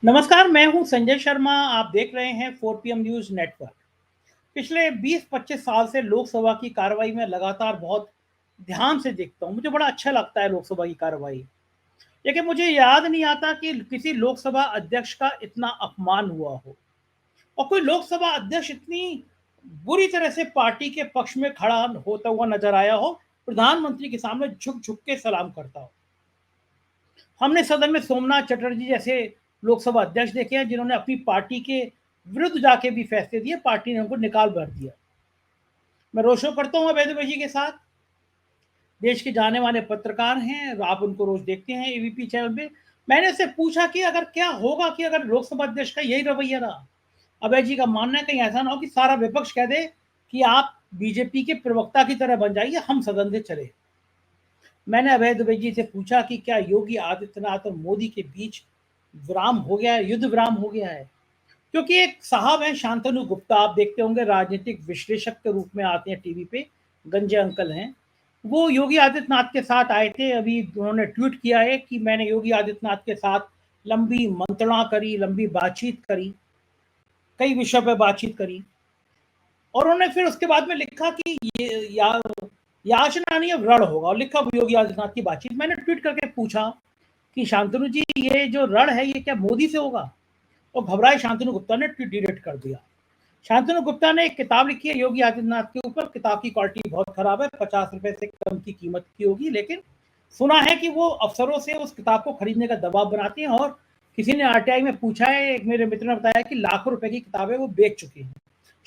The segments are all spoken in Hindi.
नमस्कार, मैं हूं संजय शर्मा। आप देख रहे हैं 4 PM न्यूज नेटवर्क। पिछले 20-25 साल से लोकसभा की कार्रवाई में लगातार बहुत ध्यान से देखता हूं। मुझे बड़ा अच्छा लगता है लोकसभा की कार्रवाई। लेकिन मुझे याद नहीं आता कि किसी लोकसभा अध्यक्ष का इतना अपमान हुआ हो और कोई लोकसभा अध्यक्ष इतनी बुरी तरह से पार्टी के पक्ष में खड़ा होता हुआ नजर आया हो, प्रधानमंत्री के सामने झुक झुक के सलाम करता हो। हमने सदन में सोमनाथ चटर्जी जैसे लोकसभा अध्यक्ष देखे हैं जिन्होंने अपनी पार्टी के विरुद्ध जाके भी फैसले दिए, पार्टी ने उनको निकाल भर दिया। मैं रोड शो करता हूँ अवैध बजी के साथ। देश के जाने माने पत्रकार हैं, आप उनको रोज देखते हैं एबीपी चैनल पे। मैंने उससे पूछा कि अगर क्या होगा कि अगर लोकसभा अध्यक्ष का यही रवैया रहा। अभय जी का मानना है कहीं ऐसा ना हो कि सारा विपक्ष कह दे कि आप बीजेपी के प्रवक्ता की तरह बन जाइए, हम सदन से चले। मैंने अभय दुबे जी से पूछा कि क्या योगी आदित्यनाथ और मोदी के बीच विराम हो गया है, युद्ध विराम हो गया है? क्योंकि एक साहब हैं शांतनु गुप्ता, आप देखते होंगे, राजनीतिक विश्लेषक के रूप में आते हैं टीवी पे, गंजे अंकल हैं। वो योगी आदित्यनाथ के साथ आए थे। अभी उन्होंने ट्वीट किया है कि मैंने योगी आदित्यनाथ के साथ लंबी मंत्रणा करी, लंबी बातचीत करी, कई विषयों पर बातचीत करी। और उन्होंने फिर उसके बाद में लिखा कि ये याचना नहीं अब रण होगा, और लिखा योगी आदित्यनाथ की बातचीत। मैंने ट्वीट करके पूछा कि शांतनु जी, ये जो रण है ये क्या मोदी से होगा? और घबराए शांतनु गुप्ता ने ट्वीट डिलीट कर दिया। शांतनु गुप्ता ने एक किताब लिखी है योगी आदित्यनाथ के ऊपर। किताब की क्वालिटी बहुत खराब है, 50 रुपए से कम की कीमत की होगी, लेकिन सुना है कि वो अफसरों से उस किताब को खरीदने का दबाव बनाते हैं। और किसी ने आरटीआई में पूछा है, एक मेरे मित्र ने बताया कि लाखों रुपए की किताबें वो बेच चुके हैं।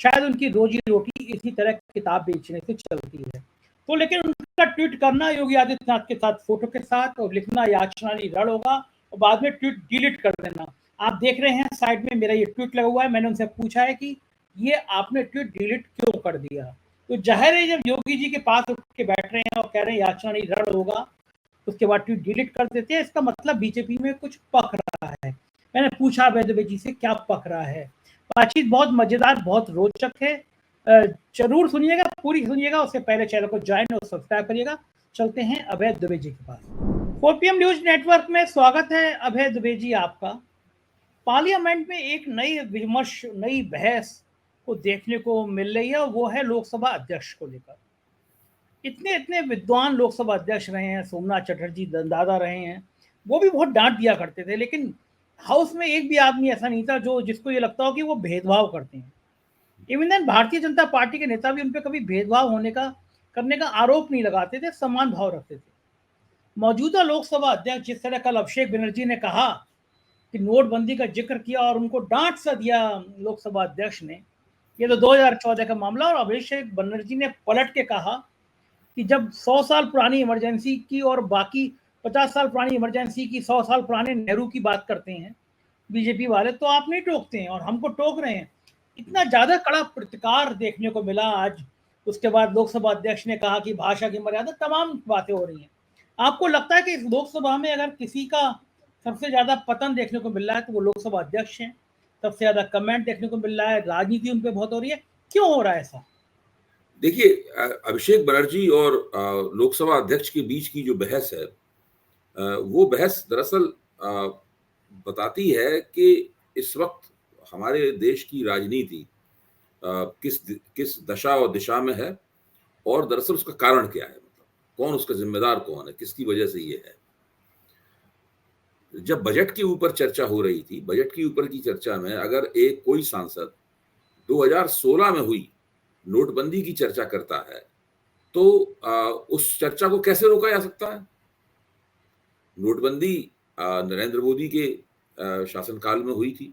शायद उनकी रोजी रोटी इसी तरह किताब बेचने से चलती है। तो लेकिन उनका ट्वीट करना योगी आदित्यनाथ के साथ फोटो के साथ और लिखना याचना नहीं रण होगा, और बाद में ट्वीट डिलीट कर देना। आप देख रहे हैं साइड में मेरा ये ट्वीट लगा हुआ है। मैंने उनसे पूछा है कि ये आपने ट्वीट डिलीट क्यों कर दिया? तो जाहिर है जब योगी जी के पास उठ के बैठ रहे हैं और कह रहे हैं याचना नहीं रण होगा, उसके बाद ट्वीट डिलीट कर देते हैं, इसका मतलब बीजेपी में कुछ पक रहा है। मैंने पूछा वैद्य जी से क्या पक रहा है। बातचीत बहुत मजेदार, बहुत रोचक है। जरूर सुनिएगा, पूरी सुनिएगा। उससे पहले चैनल को ज्वाइन और सब्सक्राइब करिएगा। चलते हैं अभय दुबे जी के पास। 4 PM न्यूज नेटवर्क में स्वागत है अभय दुबे जी आपका। पार्लियामेंट में एक नई विमर्श, नई बहस को देखने को मिल रही है, वो है लोकसभा अध्यक्ष को लेकर। इतने इतने विद्वान लोकसभा अध्यक्ष रहे हैं, सोमनाथ चटर्जी दादा रहे हैं, वो भी बहुत डांट दिया करते थे, लेकिन हाउस में एक भी आदमी ऐसा नहीं था जो जिसको ये लगता हो कि वो भेदभाव करते हैं। Even then Bharatiya Janata party के नेता भी उन पर कभी भेदभाव करने का आरोप नहीं लगाते थे, समान भाव रखते थे। मौजूदा लोकसभा अध्यक्ष जिस तरह कल अभिषेक बनर्जी ने कहा कि नोटबंदी का जिक्र किया और उनको डांट सा दिया लोकसभा अध्यक्ष ने, ये तो 2014 का मामला। और अभिषेक बनर्जी ने पलट के कहा कि जब 100 साल पुरानी इमरजेंसी की और बाकी 50 साल पुरानी इमरजेंसी की, 100 साल पुराने नेहरू की बात करते हैं बीजेपी वाले, तो आप नहीं टोकते हैं और हमको टोक रहे हैं। इतना ज्यादा कड़ा प्रतिकार देखने को मिला आज। उसके बाद लोकसभा अध्यक्ष ने कहा कि भाषा की मर्यादा, तमाम बातें हो रही हैं। आपको लगता है कि इस लोकसभा में अगर किसी का सबसे ज्यादा पतन देखने को मिल रहा है तो वो लोकसभा अध्यक्ष हैं? सबसे ज्यादा कमेंट देखने को मिल रहा है, राजनीति उन पर बहुत हो रही है, क्यों हो रहा है ऐसा? देखिए, अभिषेक बनर्जी और लोकसभा अध्यक्ष के बीच की जो बहस है, वो बहस दरअसल बताती है कि इस वक्त हमारे देश की राजनीति किस किस दशा और दिशा में है, और दरअसल उसका कारण क्या है, मतलब कौन उसका जिम्मेदार कौन है, किसकी वजह से ये है। जब बजट के ऊपर चर्चा हो रही थी, बजट के ऊपर की चर्चा में अगर एक कोई सांसद 2016 में हुई नोटबंदी की चर्चा करता है, तो उस चर्चा को कैसे रोका जा सकता है? नोटबंदी नरेंद्र मोदी के शासनकाल में हुई थी।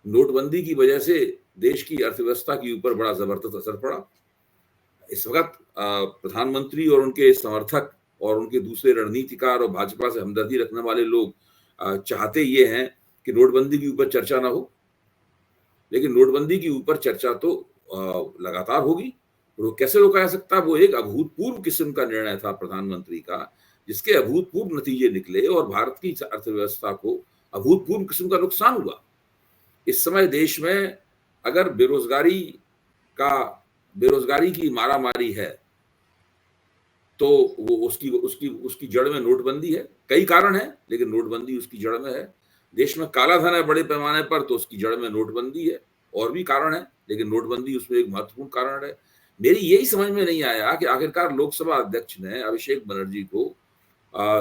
नोटबंदी की वजह से देश की अर्थव्यवस्था के ऊपर बड़ा जबरदस्त असर पड़ा। इस वक्त प्रधानमंत्री और उनके समर्थक और उनके दूसरे रणनीतिकार और भाजपा से हमदर्दी रखने वाले लोग चाहते ये हैं कि नोटबंदी के ऊपर चर्चा ना हो, लेकिन नोटबंदी के ऊपर चर्चा तो लगातार होगी। वो कैसे रोका जा सकता है? वो एक अभूतपूर्व किस्म का निर्णय था प्रधानमंत्री का, जिसके अभूतपूर्व नतीजे निकले और भारत की अर्थव्यवस्था को अभूतपूर्व किस्म का नुकसान हुआ। इस समय देश में अगर बेरोजगारी की मारामारी है, तो वो उसकी उसकी उसकी जड़ में नोटबंदी है। कई कारण हैं, लेकिन नोटबंदी उसकी जड़ में है। देश में काला धन है बड़े पैमाने पर, तो उसकी जड़ में नोटबंदी है। और भी कारण है, लेकिन नोटबंदी उसमें एक महत्वपूर्ण कारण है। मेरी यही समझ में नहीं आया कि आखिरकार लोकसभा अध्यक्ष ने अभिषेक बनर्जी को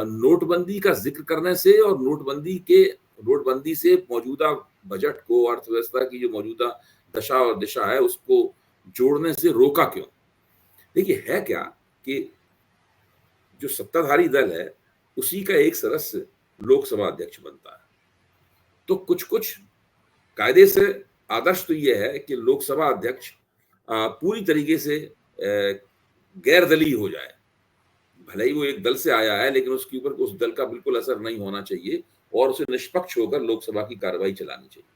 नोटबंदी का जिक्र करने से और नोटबंदी से मौजूदा बजट को, अर्थव्यवस्था की जो मौजूदा दशा और दिशा है उसको जोड़ने से रोका क्यों। देखिए, है क्या कि जो सत्ताधारी दल है उसी का एक सदस्य लोकसभा अध्यक्ष बनता है, तो कुछ कुछ कायदे से आदर्श तो यह है कि लोकसभा अध्यक्ष पूरी तरीके से गैर दलीय हो जाए। भले ही वो एक दल से आया है, लेकिन उसके ऊपर उस दल का बिल्कुल असर नहीं होना चाहिए और उसे निष्पक्ष होकर लोकसभा की कार्रवाई चलानी चाहिए।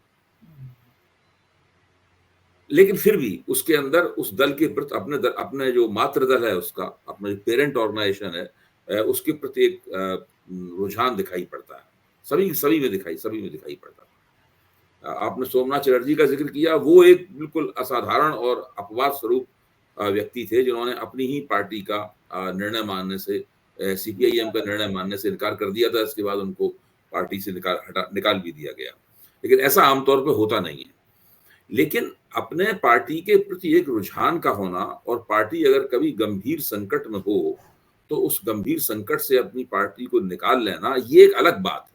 लेकिन फिर भी उसके अंदर उस दल के प्रति अपने जो मातृ दल है उसका, अपना जो पेरेंट ऑर्गेनाइजेशन है, उसके प्रति एक रुझान दिखाई पड़ता है। सभी में दिखाई पड़ता है। आपने सोमनाथ चटर्जी का जिक्र किया, वो एक बिल्कुल असाधारण और अपवाद स्वरूप व्यक्ति थे जिन्होंने अपनी ही पार्टी का निर्णय मानने से, सीपीआईएम का निर्णय मानने से इनकार कर दिया था। इसके बाद उनको पार्टी से निकाल भी दिया गया। लेकिन ऐसा आमतौर पर होता नहीं है। लेकिन अपने पार्टी के प्रति एक रुझान का होना, और पार्टी अगर कभी गंभीर संकट में हो तो उस गंभीर संकट से अपनी पार्टी को निकाल लेना, ये एक अलग बात है।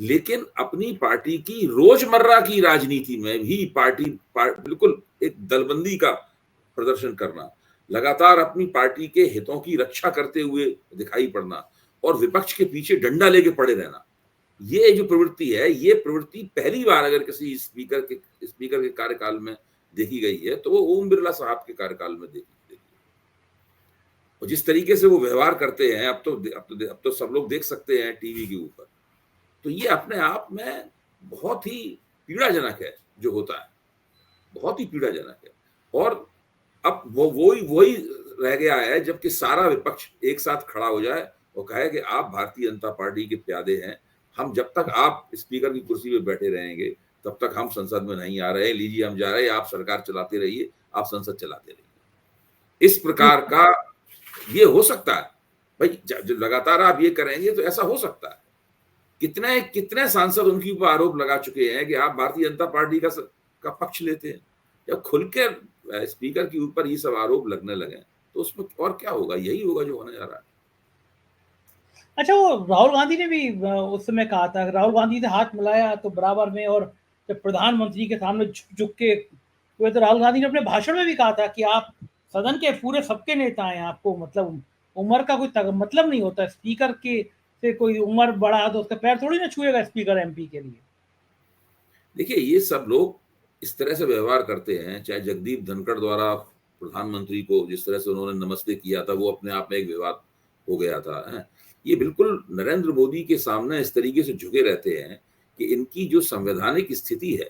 लेकिन अपनी पार्टी की रोजमर्रा की राजनीति में भी बिल्कुल एक दलबंदी का प्रदर्शन करना, लगातार अपनी पार्टी के हितों की रक्षा करते हुए दिखाई पड़ना और विपक्ष के पीछे डंडा लेके पड़े रहना, ये जो प्रवृत्ति है, ये प्रवृत्ति पहली बार अगर किसी स्पीकर के कार्यकाल में देखी गई है तो वो ओम बिरला साहब के कार्यकाल में देखी। और जिस तरीके से वो व्यवहार करते हैं, अब तो सब लोग देख सकते हैं टीवी के ऊपर, तो ये अपने आप में बहुत ही पीड़ाजनक है जो होता है, बहुत ही पीड़ाजनक है। और अब वही रह गया है, जबकि सारा विपक्ष एक साथ खड़ा हो जाए और कहे कि आप भारतीय जनता पार्टी के प्यादे हैं, हम जब तक आप स्पीकर की कुर्सी पे बैठे रहेंगे तब तक हम संसद में नहीं आ रहे, लीजिए हम जा रहे हैं, आप सरकार चलाते रहिए, आप संसद चलाते रहिए। इस प्रकार का ये हो सकता है भाई, जो लगातार आप ये करेंगे तो ऐसा हो सकता है। कितने सांसद उनके ऊपर आरोप लगा चुके हैं कि आप भारतीय जनता पार्टी का पक्ष लेते हैं। जब खुल के स्पीकर के ऊपर ये सब आरोप लगने लगे तो उसमें और क्या होगा, यही होगा जो होने जा रहा है। अच्छा, वो राहुल गांधी ने भी उस समय कहा था, राहुल गांधी ने हाथ मिलाया तो बराबर में, और जब प्रधानमंत्री के सामने झुक के हुए तो राहुल गांधी ने अपने भाषण में भी कहा था कि आप सदन के पूरे सबके नेता हैं, आपको मतलब उम्र का कोई मतलब नहीं होता। स्पीकर के से कोई उम्र बड़ा है तो उसका पैर थोड़ी ना छुएगा स्पीकर एमपी के लिए। देखिए, ये सब लोग इस तरह से व्यवहार करते हैं। चाहे जगदीप धनखड़ द्वारा प्रधानमंत्री को जिस तरह से उन्होंने नमस्ते किया था, वो अपने आप में एक विवाद हो गया था। ये बिल्कुल नरेंद्र मोदी के सामने इस तरीके से झुके रहते हैं कि इनकी जो संवैधानिक स्थिति है,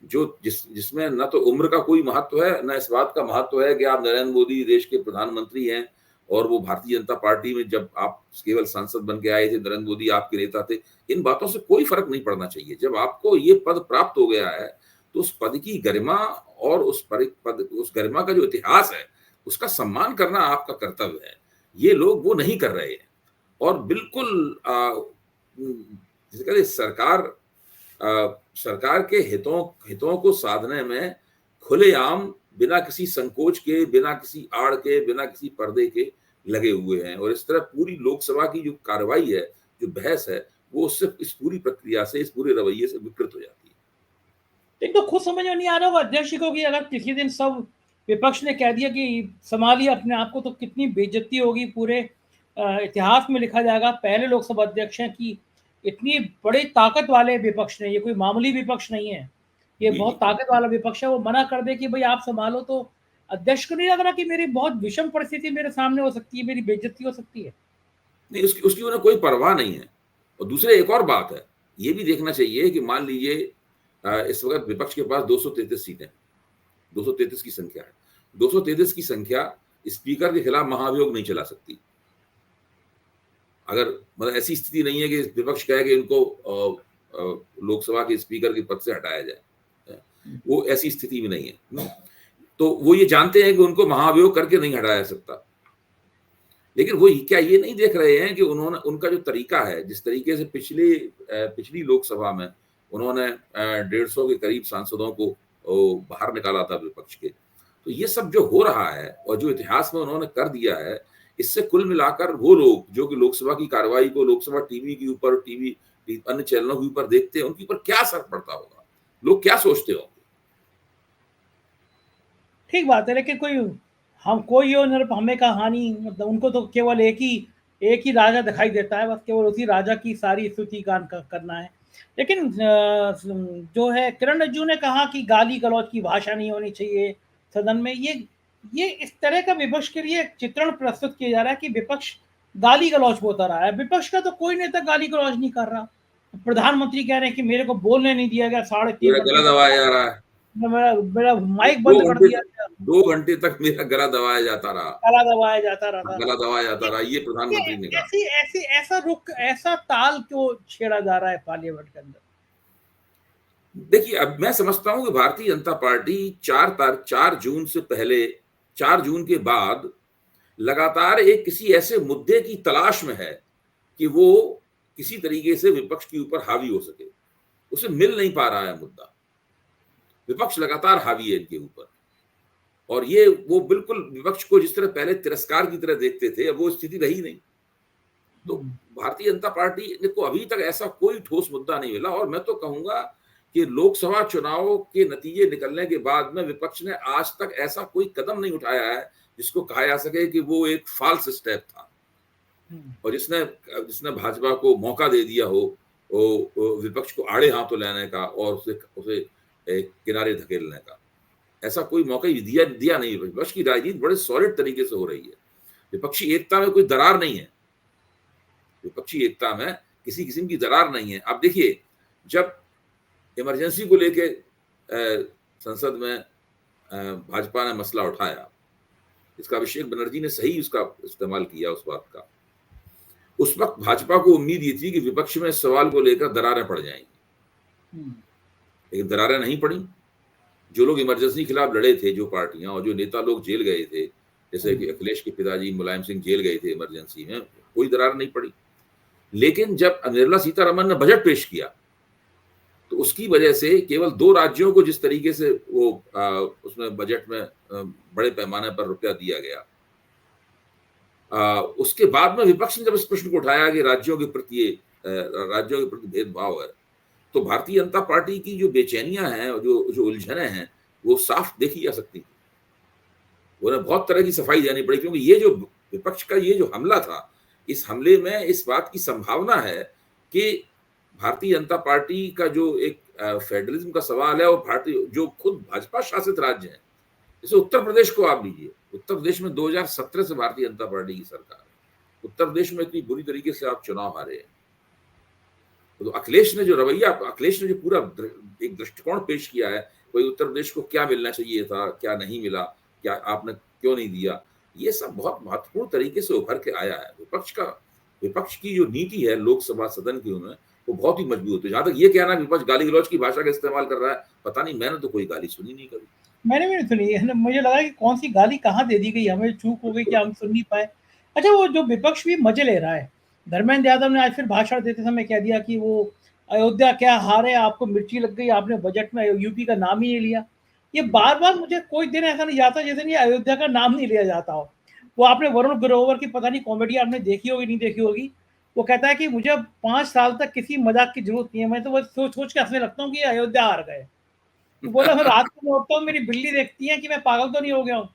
जिसमें न तो उम्र का कोई महत्व है, न इस बात का महत्व है कि आप नरेंद्र मोदी देश के प्रधानमंत्री हैं और वो भारतीय जनता पार्टी में जब आप केवल सांसद बन के आए थे, नरेंद्र मोदी आपके नेता थे। इन बातों से कोई फर्क नहीं पड़ना चाहिए। जब आपको ये पद प्राप्त हो गया है तो उस पद की गरिमा और उस गरिमा का जो इतिहास है उसका सम्मान करना आपका कर्तव्य है। ये लोग वो नहीं कर रहे हैं और बिल्कुल जिसे कहते सरकार के हितों को साधने में खुलेआम, बिना किसी संकोच के, बिना किसी आड़ के, बिना किसी पर्दे के लगे हुए हैं। और इस तरह पूरी लोकसभा की जो कार्रवाई है, जो बहस है, वो सिर्फ इस पूरी प्रक्रिया से, इस पूरे रवैये से विकृत हो जाती है। एक तो खुद समझ में नहीं आ रहा होगा अध्यक्ष को कि अगर किसी दिन सब विपक्ष ने कह दिया कि संभालिए अपने आप को, तो कितनी बेइज्जती होगी, पूरे इतिहास में लिखा जाएगा पहले लोकसभा अध्यक्ष हैं कि इतनी बड़ी ताकत वाले विपक्ष ने, ये कोई मामूली विपक्ष नहीं है, ये बहुत ताकत वाला विपक्ष है, वो मना कर दे कि भाई आप संभालो, तो अध्यक्ष को नहीं लग रहा कि मेरी बहुत विषम परिस्थिति मेरे सामने हो सकती है, मेरी बेइज्जती हो सकती है? नहीं, उसकी उन्हें कोई परवाह नहीं है। और दूसरे एक और बात है, ये भी देखना चाहिए कि मान लीजिए इस वक्त विपक्ष के पास 233 सीटें, 233 की संख्या है। 233 की संख्या स्पीकर के खिलाफ महाभियोग नहीं चला सकती। अगर मतलब ऐसी स्थिति नहीं है कि विपक्ष कहे कि इनको लोकसभा के स्पीकर के पद से हटाया जाए, वो ऐसी स्थिति में नहीं है। तो वो ये जानते हैं कि उनको महाभियोग करके नहीं हटाया जा सकता। लेकिन वो क्या ये नहीं देख रहे हैं कि उन्होंने उनका जो तरीका है, जिस तरीके से पिछली लोकसभा में उन्होंने 150 के करीब सांसदों को बाहर निकाला था विपक्ष के, तो ये सब जो हो रहा है और जो इतिहास में उन्होंने कर दिया है, इससे कुल मिलाकर वो लोग जो कि लोकसभा की कार्रवाई को लोकसभा टीवी के ऊपर, टीवी अन्य चैनलों के ऊपर देखते हैं, उनके ऊपर क्या असर पड़ता होगा, लोग क्या सोचते होंगे। ठीक बात है, लेकिन कोई हो हमें कहानी, मतलब उनको तो केवल एक ही राजा दिखाई देता है, बस केवल उसी राजा की सारी स्तुति गान करना है। लेकिन जो है किरण रिजिजू ने कहा कि गाली गलौज की भाषा नहीं होनी चाहिए सदन में, ये इस तरह का विपक्ष के लिए चित्रण प्रस्तुत किया जा रहा है कि विपक्ष गाली गलौज होता रहा है। विपक्ष का तो कोई नेता गाली गलौज नहीं कर रहा। प्रधानमंत्री कह रहे हैं कि मेरे को बोलने नहीं दिया गया 3.5 गला घंटे, दबाया जा रहा है, मेरा माइक बंद कर दिया गया, 2 घंटे तक मेरा गला दबाया जाता रहा, गला दबाया जाता रहा। गला दबाया जाता रहा, ये प्रधानमंत्री ने कहा। ऐसा ताल क्यों छेड़ा जा रहा है पार्लियामेंट के अंदर? देखिए, अब मैं समझता हूं कि भारतीय जनता पार्टी 4 जून से पहले, 4 जून के बाद लगातार एक किसी ऐसे मुद्दे की तलाश में है कि वो किसी तरीके से विपक्ष के ऊपर हावी हो सके। उसे मिल नहीं पा रहा है मुद्दा। विपक्ष लगातार हावी है इनके ऊपर, और ये वो बिल्कुल विपक्ष को जिस तरह पहले तिरस्कार की तरह देखते थे, अब वो स्थिति रही नहीं। तो भारतीय जनता पार्टी को अभी तक ऐसा कोई ठोस मुद्दा नहीं मिला, और मैं तो कहूंगा कि लोकसभा चुनाव के नतीजे निकलने के बाद में विपक्ष ने आज तक ऐसा कोई कदम नहीं उठाया है जिसको कहा जा सके कि वो एक फॉल्स स्टेप था, और जिसने भाजपा को मौका दे दिया हो विपक्ष को आड़े हाथों लेने का और उसे किनारे धकेलने का। ऐसा कोई मौका ही दिया नहीं। विपक्ष की राजनीति बड़े सॉलिड तरीके से हो रही है। विपक्षी एकता में कोई दरार नहीं है, विपक्षी एकता में किसी किस्म की दरार नहीं है। अब देखिए, जब इमरजेंसी को लेके संसद में भाजपा ने मसला उठाया, इसका अभिषेक बनर्जी ने सही उसका इस्तेमाल किया उस बात का। उस वक्त भाजपा को उम्मीद ये थी कि विपक्ष में इस सवाल को लेकर दरारें पड़ जाएंगी, लेकिन दरारें नहीं पड़ी। जो लोग इमरजेंसी के खिलाफ लड़े थे, जो पार्टियां और जो नेता लोग जेल गए थे, जैसे कि अखिलेश के पिताजी मुलायम सिंह जेल गए थे इमरजेंसी में, कोई दरार नहीं पड़ी। लेकिन जब निर्मला सीतारमण ने बजट पेश किया, तो उसकी वजह से केवल 2 राज्यों को जिस तरीके से वो उसमें बजट में बड़े पैमाने पर रुपया दिया गया, उसके बाद में विपक्ष ने जब इस प्रश्न को उठाया कि राज्यों के प्रति भेदभाव है, तो भारतीय जनता पार्टी की जो बेचैनियां हैं, जो उलझने हैं, वो साफ देखी जा सकती थी। उन्हें बहुत तरह की सफाई देनी पड़ी, क्योंकि ये जो विपक्ष का ये जो हमला था, इस हमले में इस बात की संभावना है कि भारतीय जनता पार्टी का जो एक फेडरलिज्म का सवाल है, और भारतीय जो खुद भाजपा शासित राज्य है, जैसे उत्तर प्रदेश को आप लीजिए। उत्तर प्रदेश में 2017 से भारतीय जनता पार्टी की सरकार है। उत्तर प्रदेश में इतनी बुरी तरीके से आप चुनाव हारे हैं, तो अखिलेश ने जो पूरा एक दृष्टिकोण पेश किया है, कोई उत्तर प्रदेश को क्या मिलना चाहिए था, क्या नहीं मिला, क्या आपने क्यों नहीं दिया, ये सब बहुत महत्वपूर्ण तरीके से उभर के आया है। विपक्ष की जो नीति है लोकसभा सदन की, उन्हें वो बहुत ही मजबूत है। जहां तक ये कहना विपक्ष गाली गलौज की भाषा का इस्तेमाल कर रहा है, पता नहीं, मैंने तो कोई गाली सुनी नहीं कभी। मैंने भी नहीं सुनी। मुझे लगा कि कौन सी गाली कहाँ दे दी गई, हमें चूक हो गई कि हम सुन नहीं पाए। अच्छा, वो जो विपक्ष भी मजे ले रहा है, धर्मेंद्र यादव ने आज फिर भाषण देते समय कह दिया कि वो अयोध्या क्या हारे, आपको मिर्ची लग गई, आपने बजट में यूपी का नाम ही नहीं लिया। ये बार बार मुझे कोई दिन ऐसा नहीं जाता जैसे नहीं अयोध्या का नाम नहीं लिया जाता हो। वो आपने वरुण ग्रोवर की पता नहीं कॉमेडी आपने देखी होगी नहीं देखी होगी, वो कहता है कि मुझे 5 साल तक किसी मजाक की जरूरत नहीं है, मैं तो बस सोच के हंसने लगता हूँ कि अयोध्या हार गए। तो बोला, मैं रात को उठता हूँ, मेरी बिल्ली देखती है कि मैं पागल तो नहीं हो गया हूँ,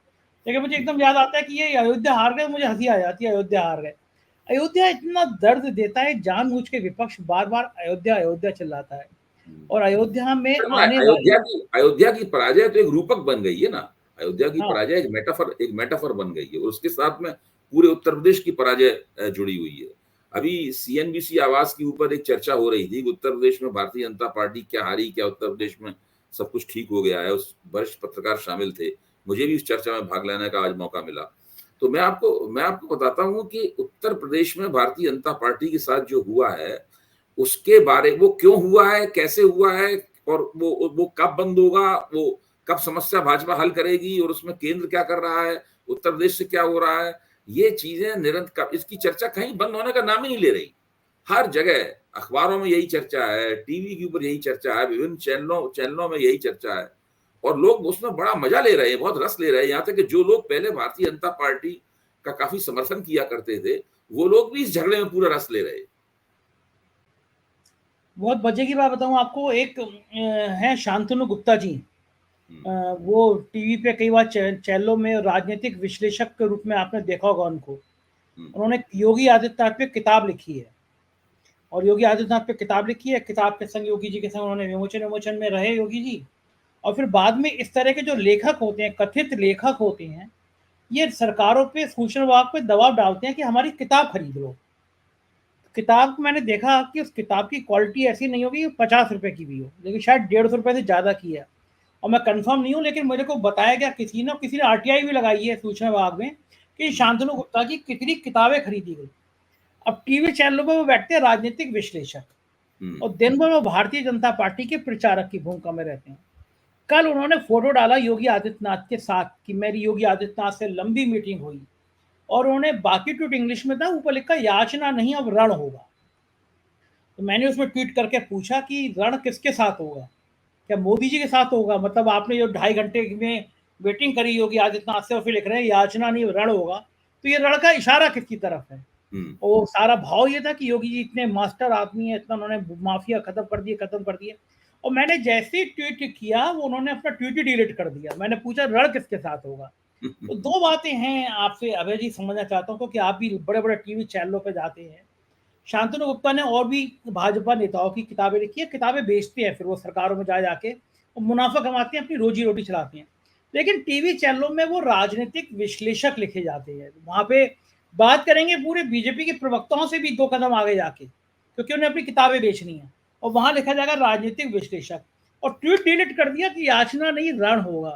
लेकिन मुझे एकदम याद आता है कि ये अयोध्या हार गए, मुझे हंसी आ जाती है, अयोध्या हार गए। अयोध्या इतना दर्द देता है, जानबूझ के विपक्ष बार बार अयोध्या चिल्लाता है, और अयोध्या में आने अयोध्या की पराजय तो एक रूपक बन गई है ना। अयोध्या की पराजय एक मेटाफर बन गई है, और उसके साथ में पूरे उत्तर प्रदेश की पराजय जुड़ी हुई है। अभी सीएनबीसी आवाज के ऊपर एक चर्चा हो रही थी कि उत्तर प्रदेश में भारतीय जनता पार्टी क्या हारी, क्या उत्तर प्रदेश में सब कुछ ठीक हो गया है। उस वरिष्ठ पत्रकार शामिल थे, मुझे भी इस चर्चा में भाग लेने का आज मौका मिला। तो मैं आपको बताता हूं कि उत्तर प्रदेश में भारतीय जनता पार्टी के साथ जो हुआ है, उसके बारे वो क्यों हुआ है, कैसे हुआ है, और वो कब बंद होगा, वो कब समस्या भाजपा हल करेगी, और उसमें केंद्र क्या कर रहा है, उत्तर प्रदेश से क्या हो रहा है, ये चीजें निरंतर, इसकी चर्चा कहीं बंद होने का नाम ही नहीं ले रही। हर जगह अखबारों में यही चर्चा है, टीवी के ऊपर यही चर्चा है, विभिन्न चैनलों में यही चर्चा है, और लोग उसमें बड़ा मजा ले रहे हैं, बहुत रस ले रहे हैं। यहाँ तक कि जो लोग पहले भारतीय जनता पार्टी का काफी समर्थन किया करते थे, वो लोग भी इस झगड़े में पूरा रस ले रहे हैं। बहुत मजे की बात बताऊं आपको, एक है शांतनु गुप्ता जी। वो टीवी पे कई बार चैनलों में राजनीतिक विश्लेषक के रूप में आपने देखा होगा उनको। उन्होंने योगी आदित्यनाथ पे किताब लिखी है, और योगी आदित्यनाथ पे किताब लिखी है, किताब के संग योगी जी के संग उन्होंने विमोचन में रहे योगी जी। और फिर बाद में इस तरह के जो लेखक होते हैं, कथित लेखक होते हैं, ये सरकारों पे, सूचना विभाग पे दबाव डालते हैं कि हमारी किताब खरीद लो। किताब को मैंने देखा कि उस किताब की क्वालिटी ऐसी नहीं होगी 50 रुपए की भी हो, लेकिन शायद 150 रुपए से ज़्यादा की है। और मैं कंफर्म नहीं हूँ, लेकिन मेरे को बताया गया किसी ने आरटीआई भी लगाई है सूचना विभाग में कि शांतनु गुप्ता की कितनी किताबें खरीदी गई। अब टीवी चैनलों पर वो बैठते हैं राजनीतिक विश्लेषक, और दिन भर वो भारतीय जनता पार्टी के प्रचारक की भूमिका में रहते हैं। कल उन्होंने फोटो डाला योगी आदित्यनाथ के साथ कि मेरी योगी आदित्यनाथ से लंबी मीटिंग हुई, और उन्होंने बाकी ट्वीट इंग्लिश में था, ऊपर लिखा याचना नहीं अब रण होगा। तो मैंने उसमें ट्वीट करके पूछा कि रण किसके साथ होगा, क्या मोदी जी के साथ होगा? मतलब आपने जो 2.5 घंटे में वेटिंग करी होगी आदित्यनाथ से और फिर लिख रहे हैं याचना नहीं रण होगा, तो ये रण का इशारा किसकी तरफ है? और सारा भाव ये था कि योगी जी इतने मास्टर आदमी है, इतना उन्होंने माफिया खत्म कर दिया। और मैंने जैसे ही ट्वीट किया, वो उन्होंने अपना ट्वीट ही डिलीट कर दिया। मैंने पूछा रण किसके साथ होगा? तो दो बातें हैं आपसे अभय जी समझना चाहता हूँ, क्योंकि आप भी बड़े बड़े टीवी चैनलों पर जाते हैं। शांतनु गुप्ता ने और भी भाजपा नेताओं की किताबें लिखी है, किताबें बेचते हैं, फिर वो सरकारों में जा जाके और मुनाफा कमाते हैं, अपनी रोजी रोटी चलाते हैं। लेकिन टीवी चैनलों में वो राजनीतिक विश्लेषक लिखे जाते हैं, वहां पे बात करेंगे पूरे बीजेपी के प्रवक्ताओं से भी 2 कदम आगे जाके, क्योंकि उन्हें अपनी किताबें बेचनी है। और वहां लिखा जाएगा राजनीतिक विश्लेषक, और ट्वीट डिलीट कर दिया कि याचना नहीं रण होगा।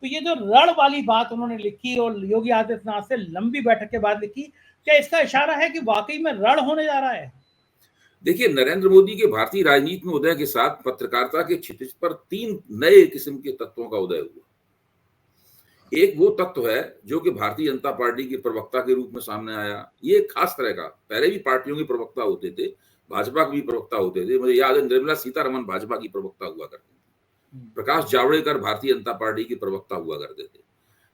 तो ये जो रण वाली बात उन्होंने लिखी और योगी आदित्यनाथ से लंबी बैठक के बाद लिखी, क्या इसका इशारा है कि वाकई में रण होने जा रहा है? देखिए, नरेंद्र मोदी के भारतीय राजनीति में उदय के साथ पत्रकारिता के क्षितिज पर 3 नए किस्म के तत्वों का उदय हुआ। एक वो तत्व है जो कि भारतीय जनता पार्टी के प्रवक्ता के रूप में सामने आया। ये एक खास तरह का, पहले भी पार्टियों के प्रवक्ता होते थे, भाजपा के भी प्रवक्ता होते थे। मुझे याद है निर्मला सीतारमण भाजपा की प्रवक्ता हुआ करती थी, प्रकाश जावड़ेकर भारतीय जनता पार्टी के प्रवक्ता हुआ करते थे।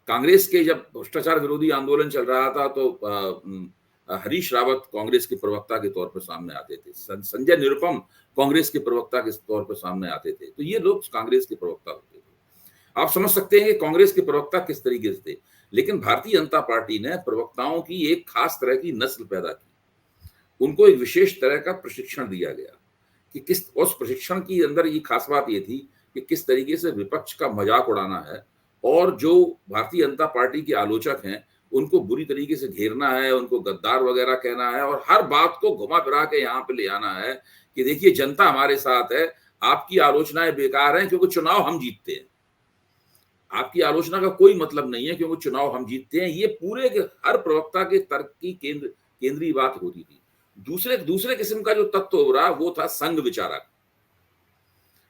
कांग्रेस के जब भ्रष्टाचार विरोधी आंदोलन चल रहा था तो हरीश रावत कांग्रेस के प्रवक्ता के तौर पर सामने आते थे, संजय निरुपम कांग्रेस के प्रवक्ता के तौर पर सामने आते थे। तो ये लोग कांग्रेस के प्रवक्ता होते थे। आप समझ सकते हैं कि कांग्रेस के प्रवक्ता किस तरीके से थे। लेकिन भारतीय जनता पार्टी ने प्रवक्ताओं की एक खास तरह की नस्ल पैदा की, उनको एक विशेष तरह का प्रशिक्षण दिया गया कि किस, उस प्रशिक्षण की अंदर ये खास बात ये थी कि किस तरीके से विपक्ष का मजाक उड़ाना है, और जो भारतीय जनता पार्टी के आलोचक हैं उनको बुरी तरीके से घेरना है, उनको गद्दार वगैरह कहना है, और हर बात को घुमा फिरा के यहाँ पे ले आना है कि देखिए जनता हमारे साथ है, आपकी आलोचनाएं बेकार हैं क्योंकि चुनाव हम जीतते हैं, आपकी आलोचना का कोई मतलब नहीं है क्योंकि चुनाव हम जीतते हैं। ये पूरे हर प्रवक्ता के तर्क की केंद्रीय बात होती थी। दूसरे किस्म का जो तत्व हो रहा वो था संघ विचारक।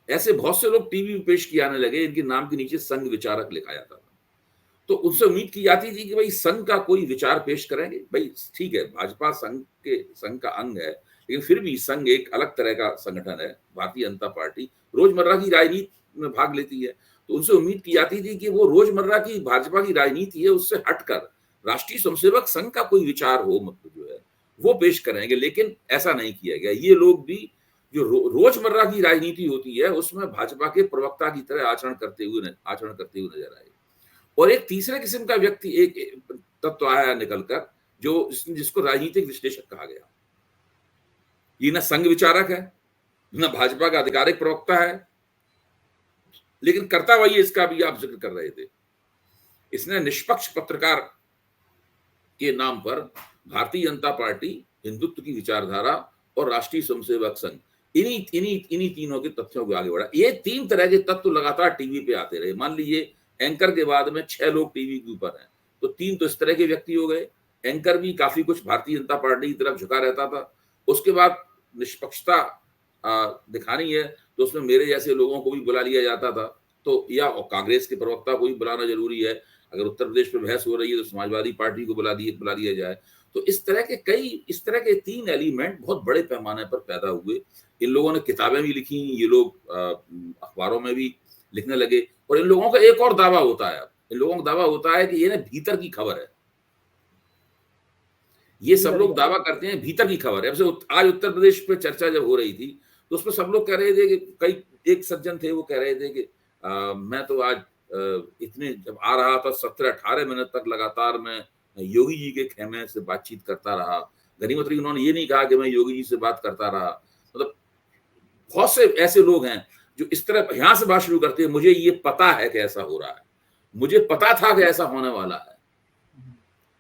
ऐसे बहुत से लोग टीवी में पेश किए आने लगे, इनके नाम के नीचे संघ विचारक लिखा जाता था। तो उनसे उम्मीद की जाती थी कि भाई संघ का कोई विचार पेश करेंगे। भाई ठीक है, भाजपा संघ का अंग है, लेकिन फिर भी संघ एक अलग तरह का संगठन है। भारतीय जनता पार्टी रोजमर्रा की राजनीति में भाग लेती है, तो उनसे उम्मीद की जाती थी कि वो रोजमर्रा की भाजपा की राजनीति है उससे हटकर राष्ट्रीय स्वयंसेवक संघ का कोई विचार हो, मतलब जो है वो पेश करेंगे। लेकिन ऐसा नहीं किया गया। ये लोग भी जो रोजमर्रा की राजनीति होती है उसमें भाजपा के प्रवक्ता की तरह आचरण करते हुए नजर आए। और एक तीसरे किस्म का व्यक्ति, एक तत्व आया निकलकर, जो जिसको राजनीतिक विश्लेषक कहा गया। ये ना संघ विचारक है, ना भाजपा का आधिकारिक प्रवक्ता है, लेकिन करता वही है, इसका भी आप जिक्र कर रहे थे। इसने निष्पक्ष पत्रकार के नाम पर भारतीय जनता पार्टी, हिंदुत्व की विचारधारा और राष्ट्रीय स्वयंसेवक संघ, इन्हीं तीनों के तथ्यों को आगे बढ़ा। ये 3 तरह के तत्व लगातार टीवी पे आते रहे। मान लीजिए एंकर के बाद में 6 लोग टीवी के ऊपर हैं, तो 3 तो इस तरह के व्यक्ति हो गए। एंकर भी काफी कुछ भारतीय जनता पार्टी की तरफ झुका रहता था। उसके बाद निष्पक्षता दिखानी है तो उसमें मेरे जैसे लोगों को भी बुला लिया जाता था, तो या कांग्रेस के प्रवक्ता को भी बुलाना जरूरी है। अगर उत्तर प्रदेश में बहस हो रही है तो समाजवादी पार्टी को बुला लिया जाए। तो इस तरह के 3 एलिमेंट बहुत बड़े पैमाने पर पैदा हुए। इन लोगों ने किताबें भी लिखी, ये लोग अखबारों में भी लिखने लगे, और इन लोगों का एक और दावा होता है, इन लोगों का दावा होता है कि ये ना भीतर की खबर है। ये सब लोग दावा करते हैं भीतर की खबर है। आज उत्तर प्रदेश पे चर्चा जब हो रही थी तो उसमें सब लोग कह रहे थे कि एक सज्जन थे, वो कह रहे थे कि मैं तो आज इतने जब आ रहा था 17-18 मिनट तक लगातार मैं योगी जी के खेमे से बातचीत करता रहा। गनीमत रही उन्होंने ये नहीं कहा कि मैं योगी जी से बात करता रहा। मतलब बहुत से ऐसे लोग हैं जो इस तरह यहां से बात शुरू करते हैं, मुझे ये पता है कि ऐसा हो रहा है, मुझे पता था कि ऐसा होने वाला है।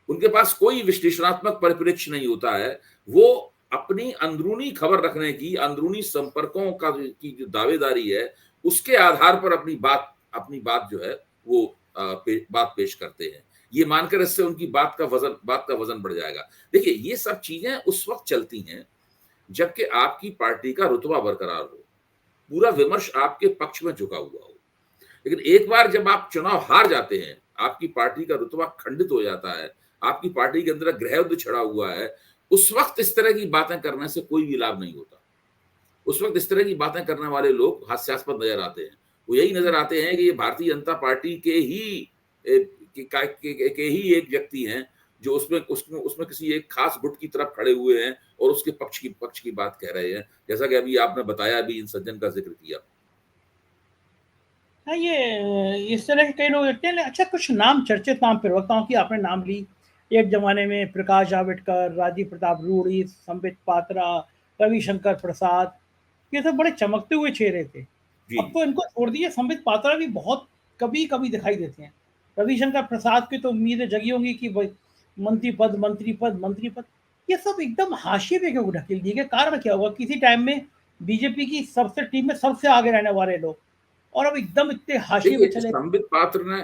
उनके पास कोई विश्लेषणात्मक परिप्रेक्ष्य नहीं होता है। वो अपनी अंदरूनी खबर रखने की, अंदरूनी संपर्कों की जो दावेदारी है, उसके आधार पर अपनी बात जो है वो बात पेश करते हैं, ये मानकर इससे उनकी बात का वजन बढ़ जाएगा। देखिए, ये सब चीजें उस वक्त चलती हैं जबकि आपकी पार्टी का रुतबा बरकरार हो, पूरा विमर्श आपके पक्ष में झुका हुआ हो। लेकिन एक बार जब आप चुनाव हार जाते हैं, आपकी पार्टी का रुतबा खंडित हो जाता है, आपकी पार्टी के अंदर गृह युद्ध छिड़ा हुआ है, उस वक्त इस तरह की बातें करने से कोई भी लाभ नहीं होता। उस वक्त इस तरह की बातें करने वाले लोग हास्यास्पद नजर आते हैं। वो यही नजर आते हैं कि ये भारतीय जनता पार्टी के ही एक व्यक्ति हैं जो उसमें किसी एक खास गुट की तरफ खड़े हुए हैं और उसके पक्ष की बात कह रहे हैं, जैसा कि अभी आपने बताया, अभी इन सज्जन का जिक्र किया। हाँ, ये इस तरह के कई लोग देखते हैं। अच्छा, कुछ नाम, चर्चित नाम, प्रवक्ताओं की आपने नाम ली। एक जमाने में प्रकाश जावड़ेकर, राजीव प्रताप रूड़ी, संबित पात्रा, रविशंकर प्रसाद, ये सब बड़े चमकते हुए चेहरे थे। अब तो इनको छोड़ दिए। संबित पात्रा भी बहुत कभी कभी दिखाई देते हैं। रविशंकर प्रसाद की तो उम्मीदें जगी होंगी कि भाई मंत्री पद, ये सब एकदम हाशिए पे क्यों ढकेल दिए गए? कारण क्या होगा? किसी टाइम में बीजेपी की सबसे टीम में सबसे आगे रहने वाले लोग, और अब एकदम इतने हाशिए पे चले।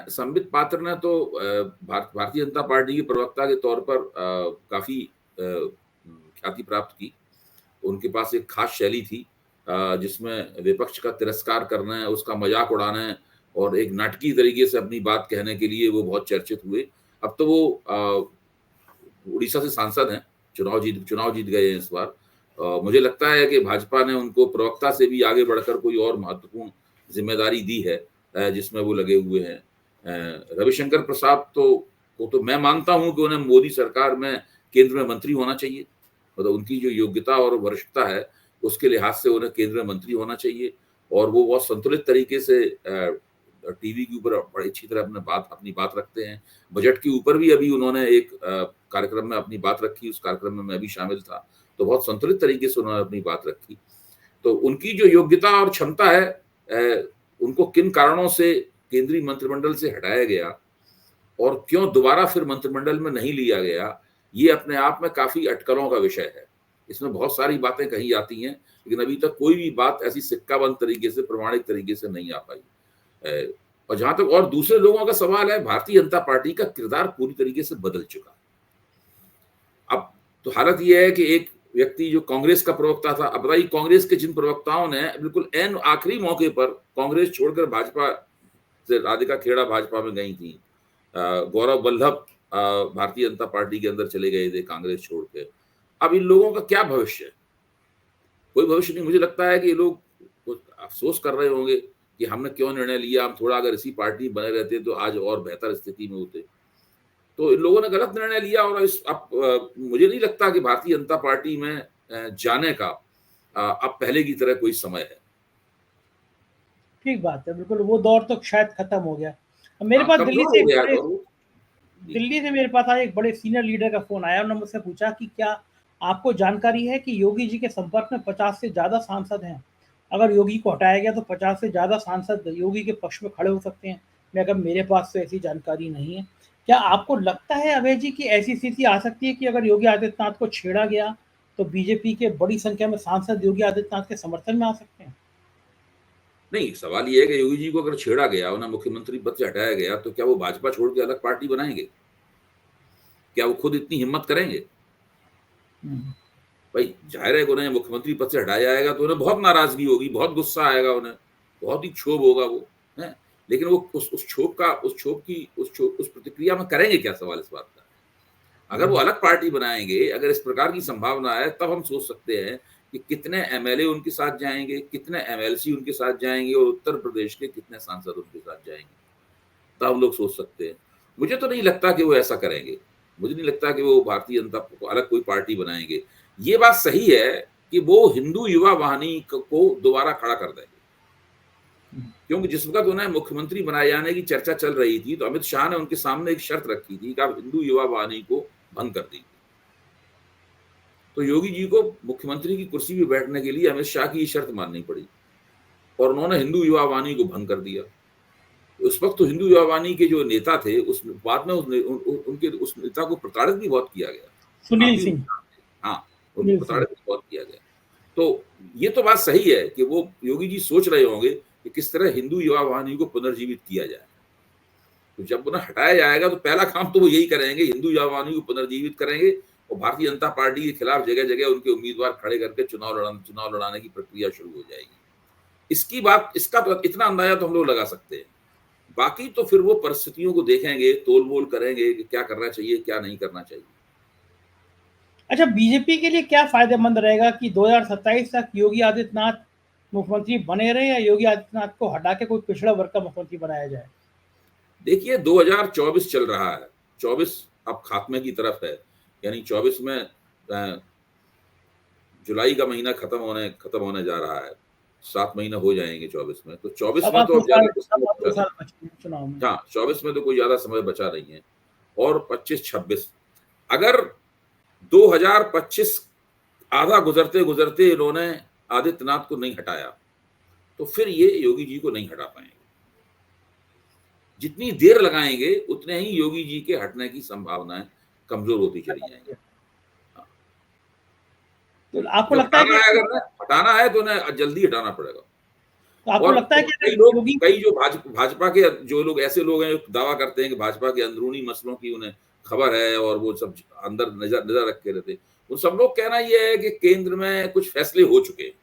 संबित पात्र ने तो भारतीय जनता पार्टी के प्रवक्ता के तौर पर काफी ख्याति प्राप्त की। उनके पास एक खास शैली थी जिसमें विपक्ष का तिरस्कार करना, उसका मजाक उड़ाना और एक नाटकीय तरीके से अपनी बात कहने के लिए वो बहुत चर्चित हुए। अब तो वो उड़ीसा से सांसद हैं, चुनाव जीत गए हैं इस बार। मुझे लगता है कि भाजपा ने उनको प्रवक्ता से भी आगे बढ़कर कोई और महत्वपूर्ण जिम्मेदारी दी है जिसमें वो लगे हुए हैं। रविशंकर प्रसाद तो मैं मानता हूं कि उन्हें मोदी सरकार में केंद्र में मंत्री होना चाहिए। मतलब उनकी जो योग्यता और वरिष्ठता है उसके लिहाज से उन्हें केंद्र में मंत्री होना चाहिए, और वो बहुत संतुलित तरीके से टीवी के ऊपर बड़ी अच्छी तरह अपनी बात रखते हैं। बजट के ऊपर भी अभी उन्होंने एक कार्यक्रम में अपनी बात रखी, उस कार्यक्रम में मैं भी शामिल था, तो बहुत संतुलित तरीके से उन्होंने अपनी बात रखी। तो उनकी जो योग्यता और क्षमता है, उनको किन कारणों से केंद्रीय मंत्रिमंडल से हटाया गया और क्यों दोबारा फिर मंत्रिमंडल में नहीं लिया गया, ये अपने आप में काफी अटकलों का विषय है। इसमें बहुत सारी बातें कही जाती हैं, लेकिन अभी तक कोई भी बात ऐसी सिक्काबंद तरीके से, प्रमाणिक तरीके से नहीं आ पाई। और जहां तक और दूसरे लोगों का सवाल है, भारतीय जनता पार्टी का किरदार पूरी तरीके से बदल चुका। अब तो हालत यह है कि एक व्यक्ति जो कांग्रेस का प्रवक्ता था, अब बताइए कांग्रेस के जिन प्रवक्ताओं ने बिल्कुल एन आखिरी मौके पर कांग्रेस छोड़कर भाजपा से, राधिका खेड़ा भाजपा में गई थी, गौरव वल्लभ भारतीय जनता पार्टी के अंदर चले गए थे कांग्रेस छोड़ के। अब इन लोगों का क्या भविष्य है? कोई भविष्य नहीं। मुझे लगता है कि ये लोग अफसोस कर रहे होंगे कि हमने क्यों निर्णय लिया, हम थोड़ा अगर इसी पार्टी बने रहते तो आज और बेहतर स्थिति में होते। तो इन लोगों ने गलत निर्णय लिया, और मुझे नहीं लगता कि भारतीय जनता पार्टी में जाने का अब पहले की तरह कोई समय है। ठीक बात है, बिल्कुल वो दौर तो शायद खत्म हो गया। मेरे पास दिल्ली से मेरे पास आज एक बड़े सीनियर लीडर का फोन आया। उन्होंने मुझसे पूछा कि क्या आपको जानकारी है कि योगी जी के संपर्क में 50 से ज्यादा सांसद हैं? अगर योगी को हटाया गया तो 50 से ज्यादा सांसद योगी के पक्ष में खड़े हो सकते हैं। मैं कहा, मेरे पास तो ऐसी जानकारी नहीं है। क्या आपको लगता है अभय जी की ऐसी स्थिति आ सकती है कि अगर योगी आदित्यनाथ को छेड़ा गया तो बीजेपी के बड़ी संख्या में सांसद योगी आदित्यनाथ के समर्थन में आ सकते हैं? नहीं, सवाल ये है कि योगी जी को अगर छेड़ा गया, उन्हें मुख्यमंत्री पद से हटाया गया, तो क्या वो भाजपा छोड़ के अलग पार्टी बनाएंगे? क्या वो खुद इतनी हिम्मत करेंगे? भाई जाहिर है कि उन्हें मुख्यमंत्री पद से हटाया जाएगा तो उन्हें बहुत नाराजगी होगी, बहुत गुस्सा आएगा, उन्हें बहुत ही क्षोभ होगा वो है। लेकिन वो उस प्रतिक्रिया में करेंगे क्या, सवाल इस बात का। अगर वो अलग पार्टी बनाएंगे, अगर इस प्रकार की संभावना है, तब हम सोच सकते हैं कि कितने एमएलए उनके साथ जाएंगे, कितने एमएलसी उनके साथ जाएंगे और उत्तर प्रदेश के कितने सांसद उनके साथ जाएंगे, तब हम लोग सोच सकते हैं। मुझे तो नहीं लगता कि वो ऐसा करेंगे, मुझे नहीं लगता कि वो भारतीय जनता को अलग कोई पार्टी बनाएंगे। ये बात सही है कि वो हिंदू युवा वाहिनी को दोबारा खड़ा कर देंगे, क्योंकि जिस वक्त उन्हें मुख्यमंत्री बनाए जाने की चर्चा चल रही थी, तो अमित शाह ने उनके सामने एक शर्त रखी थी कि आप हिंदू युवा वाहिनी को भंग कर दीजिए। तो योगी जी को मुख्यमंत्री की कुर्सी पर बैठने के लिए अमित शाह की शर्त माननी पड़ी और उन्होंने हिंदू युवा वाहिनी को भंग कर दिया। उस वक्त तो हिंदू युवा वाहिनी के जो नेता थे, उस बाद में उनके उस नेता को प्रताड़ित भी बहुत किया गया, सुनील सिंह। हाँ, उनको प्रताड़ित भी बहुत किया गया। तो ये तो बात सही है कि वो योगी जी सोच रहे होंगे कि किस तरह हिंदू युवा वाहिनी को पुनर्जीवित किया जाए। तो जब उन्हें हटाया जाएगा तो पहला काम तो वो यही करेंगे, हिंदू युवा वाहिनी को पुनर्जीवित करेंगे और भारतीय जनता पार्टी के खिलाफ जगह जगह उनके उम्मीदवार खड़े करके चुनाव लड़ाने की प्रक्रिया शुरू हो जाएगी। इसका तो इतना अंदाजा तो हम लोग लगा सकते हैं। बाकी तो फिर वो परिस्थितियों को देखेंगे, तोल मोल करेंगे कि क्या करना चाहिए, क्या नहीं करना चाहिए। अच्छा, बीजेपी के लिए क्या फायदेमंद रहेगा कि 2027 तक योगी आदित्यनाथ मुख्यमंत्री बने रहे या योगी आदित्यनाथ को हटा के कोई पिछड़ा वर्ग का मुख्यमंत्री बनाया जाए? देखिए, 2024 चल रहा है, 24 अब खात्मे की तरफ है, यानी 24 में जुलाई का महीना खत्म होने जा रहा है, 7 महीने हो जाएंगे 24 में। तो 24 में तो अब ज्यादा चुनाव में, हाँ, 24 में तो कोई ज्यादा समय बचा नहीं है। और 25-26 अगर 2025 आधा गुजरते गुजरते इन्होंने आदित्यनाथ को नहीं हटाया तो फिर ये योगी जी को नहीं हटा पाएंगे। जितनी देर लगाएंगे उतने ही योगी जी के हटने की संभावनाएं कमजोर होती चली जाएंगी। तो आपको लगता है कि अगर हटाना है तो उन्हें जल्दी हटाना पड़ेगा। तो आपको लगता है कि कई जो भाजपा के जो लोग ऐसे लोग हैं जो दावा करते हैं कि भाजपा के अंदरूनी मसलों की उन्हें खबर है और वो सब अंदर नजर रख के रहते, उन सब लोग कहना ये है कि केंद्र में कुछ फैसले हो चुके हैं,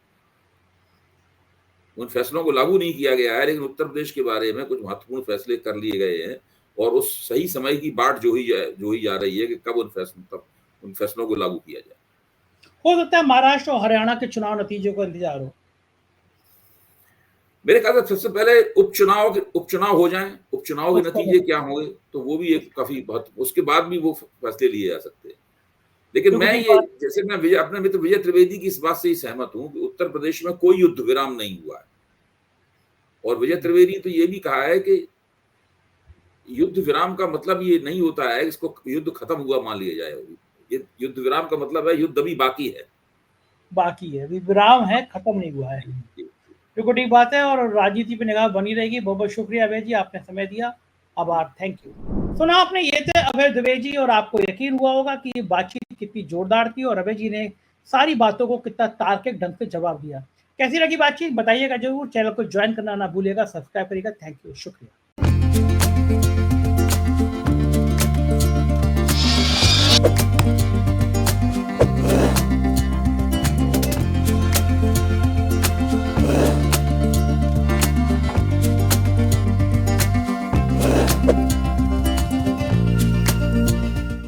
उन फैसलों को लागू नहीं किया गया है, लेकिन उत्तर प्रदेश के बारे में कुछ महत्वपूर्ण फैसले कर लिए गए हैं और उस सही समय की बाट जो ही जा रही है कि कब उन फैसलों को लागू किया जाए। हो सकता है महाराष्ट्र और हरियाणा के चुनाव नतीजों का इंतजार हो। मेरे ख्याल से सबसे पहले उपचुनाव हो जाएं, उपचुनाव के नतीजे क्या होंगे तो वो भी एक काफी बहुत, उसके बाद भी वो फैसले लिए जा सकते हैं। लेकिन मैं अपने मित्र विजय त्रिवेदी की इस बात से ही सहमत हूं कि उत्तर प्रदेश में कोई युद्ध विराम नहीं हुआ है और विजय त्रिवेदी तो ये भी कहा है कि युद्ध विराम का मतलब ये नहीं होता है इसको युद्ध खत्म हुआ मान लिया जाए। ये युद्ध विराम का मतलब है युद्ध अभी बाकी है, विराम है, खत्म नहीं हुआ है। बिल्कुल ठीक बात है और राजनीति पे निगाह बनी रहेगी। बहुत बहुत शुक्रिया अभय जी, आपने समय दिया, आभार, थैंक यू। सुना आपने, ये थे अभय द्विवेदी जी और आपको यकीन हुआ होगा कि ये बातचीत कितनी जोरदार थी और अभय जी ने सारी बातों को कितना तार्किक ढंग से जवाब दिया। कैसी लगी बातचीत बताइएगा जरूर, चैनल को ज्वाइन करना ना भूलिएगा, सब्सक्राइब करिएगा। थैंक यू, शुक्रिया।